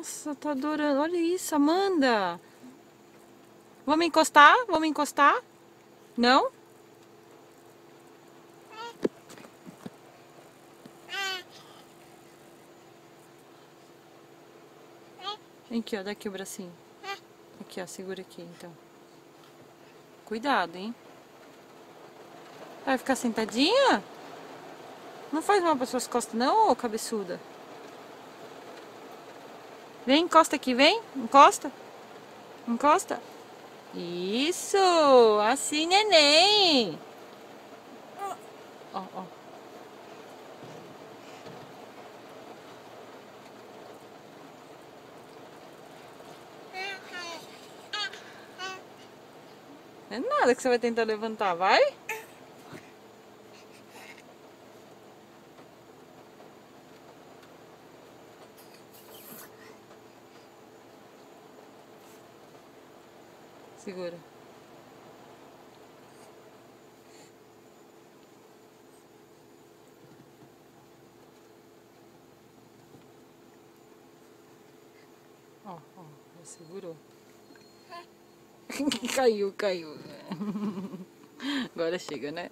Nossa, tá adorando. Olha isso, Amanda. Vamos encostar? Vamos encostar? Não? Aqui, ó, daqui o bracinho. Aqui, ó, segura aqui, então. Cuidado, hein? Vai ficar sentadinha? Não faz mal para suas costas não, ô cabeçuda. Vem, encosta aqui, vem. Encosta. Encosta. Isso! Assim, neném. Ó, ó. Não é nada que você vai tentar levantar, vai? Segura. Ó, ó, segurou. Caiu, caiu. Agora chega, né?